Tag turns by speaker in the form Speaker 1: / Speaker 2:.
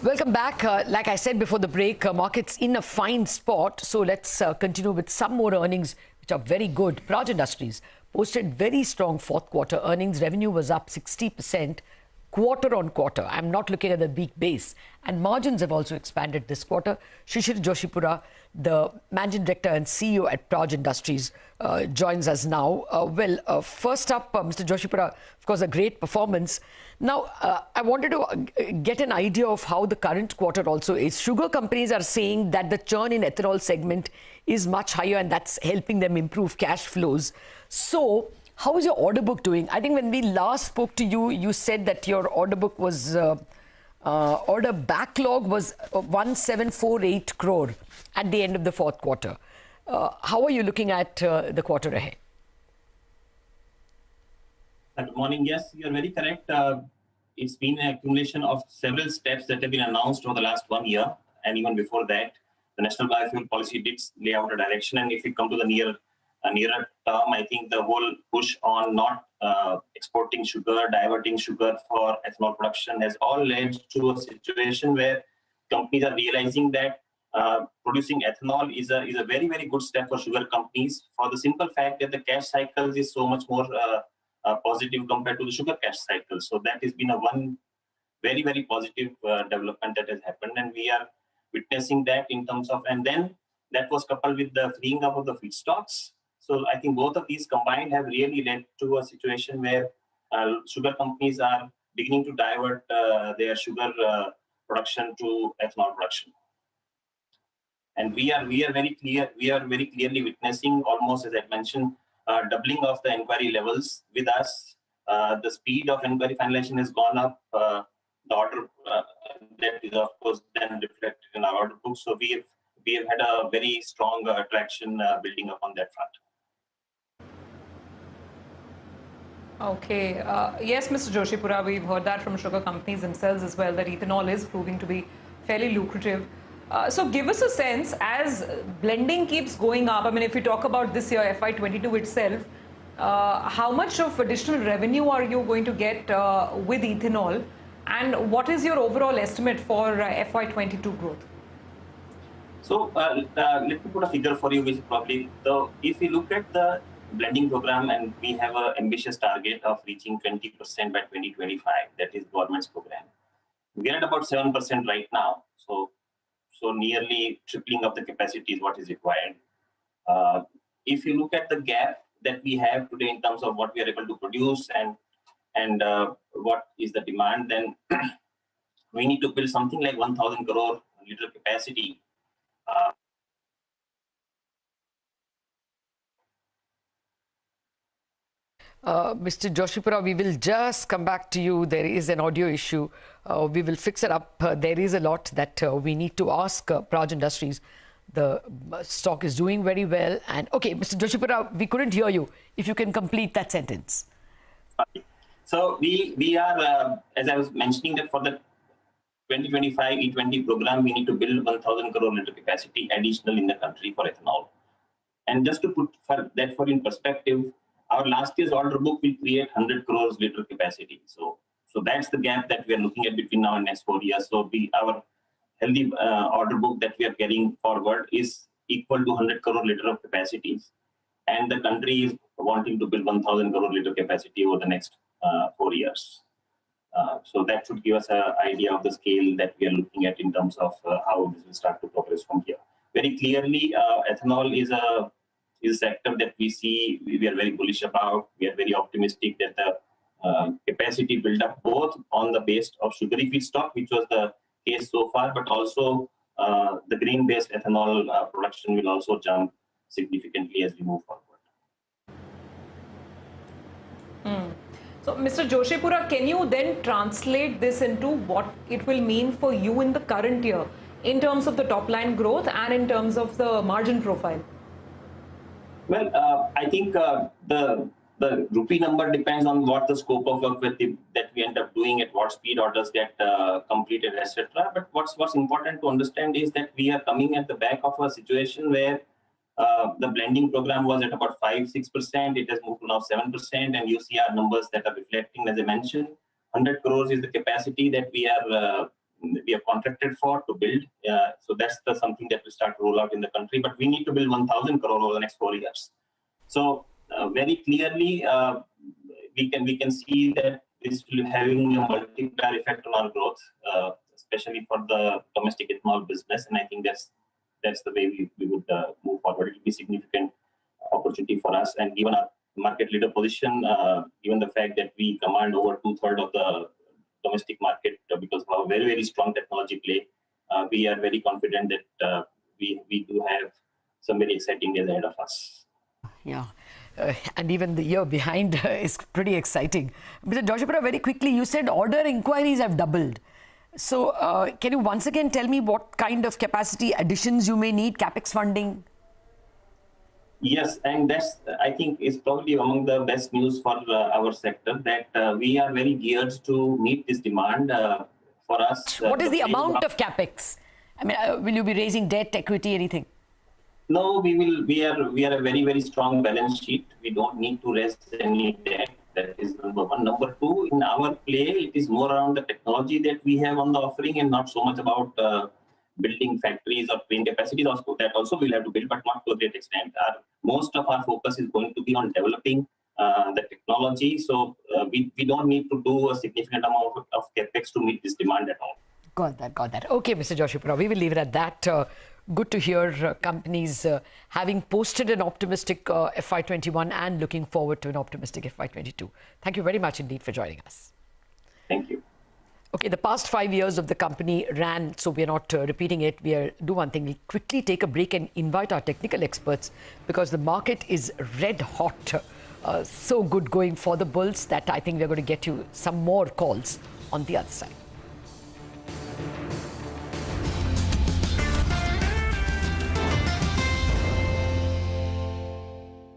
Speaker 1: Welcome back. Like I said before the break, markets in a fine spot. So let's continue with some more earnings, which are very good. Praj Industries posted very strong fourth quarter earnings. Revenue was up 60% quarter on quarter. I'm not looking at the weak base. And margins have also expanded this quarter. Shishir Joshipura, the managing director and CEO at Praj Industries, joins us now. First up, Mr. Joshipura, of course, a great performance. Now, I wanted to get an idea of how the current quarter also is. Sugar companies are saying that the churn in ethanol segment is much higher and that's helping them improve cash flows. So, how is your order book doing? I think when we last spoke to you, you said that your order book was, order backlog was 1748 crore at the end of the fourth quarter. How are you looking at the quarter ahead?
Speaker 2: Good morning. Yes, you're very correct. It's been an accumulation of several steps that have been announced over the last 1 year. And even before that, the National Biofuel Policy did lay out a direction. And if we come to the nearer term, I think the whole push on not exporting sugar, diverting sugar for ethanol production has all led to a situation where companies are realizing that producing ethanol is a very, very good step for sugar companies for the simple fact that the cash cycle is so much more positive compared to the sugar cash cycle. So that has been one very, very positive development that has happened. And we are witnessing that in terms of, and then that was coupled with the freeing up of the feedstocks. So I think both of these combined have really led to a situation where sugar companies are beginning to divert their sugar production to ethanol production. And we are very clearly witnessing, almost as I mentioned, doubling of the inquiry levels with us. The speed of inquiry finalization has gone up. The order that is of course then reflected in our order book. So we have had a very strong traction building up on that front.
Speaker 3: Okay. Yes, Mr. Joshipura, we've heard that from sugar companies themselves as well, that ethanol is proving to be fairly lucrative. So give us a sense, as blending keeps going up, I mean, if we talk about this year, FY22 itself, how much of additional revenue are you going to get with ethanol? And what is your overall estimate for FY22 growth?
Speaker 2: So let me put a figure for you, which is probably, if we look at the blending program, and we have an ambitious target of reaching 20% by 2025, that is government's program. We are at about 7% right now. So nearly tripling of the capacity is what is required. If you look at the gap that we have today in terms of what we are able to produce and what is the demand, then we need to build something like 1,000 crore liter capacity.
Speaker 1: Mr. Joshipura, we will just come back to you. There is an audio issue. We will fix it up. There is a lot that we need to ask Praj Industries. The stock is doing very well. And okay, Mr. Joshipura, we couldn't hear you. If you can complete that sentence.
Speaker 2: So we are, as I was mentioning, that for the 2025 E20 program, we need to build 1,000 crore liter capacity additional in the country for ethanol. And just to put that in perspective, our last year's order book will create 100 crores liter capacity. So that's the gap that we are looking at between now and next 4 years. So our healthy order book that we are carrying forward is equal to 100 crore liter of capacities. And the country is wanting to build 1,000 crore liter capacity over the next 4 years. So that should give us an idea of the scale that we are looking at in terms of how this will start to progress from here. Very clearly, ethanol is a sector that we see, we are very bullish about. We are very optimistic that the capacity build up both on the base of sugary feedstock, which was the case so far, but also the grain-based ethanol production will also jump significantly as we move forward.
Speaker 3: So, Mr. Joshipura, can you then translate this into what it will mean for you in the current year in terms of the top line growth and in terms of the margin profile?
Speaker 2: Well, I think the rupee number depends on what the scope of work that we end up doing, at what speed orders get completed, etc. But what's important to understand is that we are coming at the back of a situation where the blending program was at about 5-6%. It has moved to now 7%, and you see our numbers that are reflecting, as I mentioned, 100 crores is the capacity that we are we are contracted for to build. So that's something that will start to roll out in the country. But we need to build 1,000 crore over the next 4 years. So very clearly, we can see that this will be having a multiplier effect on our growth, especially for the domestic ethanol business. And I think that's the way we would move forward. It will be significant opportunity for us. And given our market leader position, given the fact that we command over 2/3 of the domestic market because of our very, very strong technology play, we are very confident that we do have some very exciting days ahead of us.
Speaker 1: Yeah. And even the year behind is pretty exciting. Mr. Joshipura, very quickly, you said order inquiries have doubled. So can you once again tell me what kind of capacity additions you may need, capex funding?
Speaker 2: Yes, and that's, I think, is probably among the best news for our sector, that we are very geared to meet this demand for us.
Speaker 1: What is the amount of capex? I mean, will you be raising debt, equity, anything?
Speaker 2: No, we are a very, very strong balance sheet. We don't need to raise any debt. That is number one. Number two, in our play, it is more around the technology that we have on the offering and not so much about building factories or clean capacities. Also, that also we'll have to build, but not to a great extent. Most of our focus is going to be on developing the technology. So we don't need to do a significant amount of capex to meet this demand at all.
Speaker 1: Got that. Okay, Mr. Joshipura, we will leave it at that. Good to hear companies having posted an optimistic FY21 and looking forward to an optimistic FY22. Thank you very much indeed for joining us.
Speaker 2: Thank you.
Speaker 1: Okay, the past 5 years of the company ran, so we're not repeating it. We'll do one thing. We'll quickly take a break and invite our technical experts because the market is red hot. So good going for the bulls that I think we're going to get you some more calls on the other side.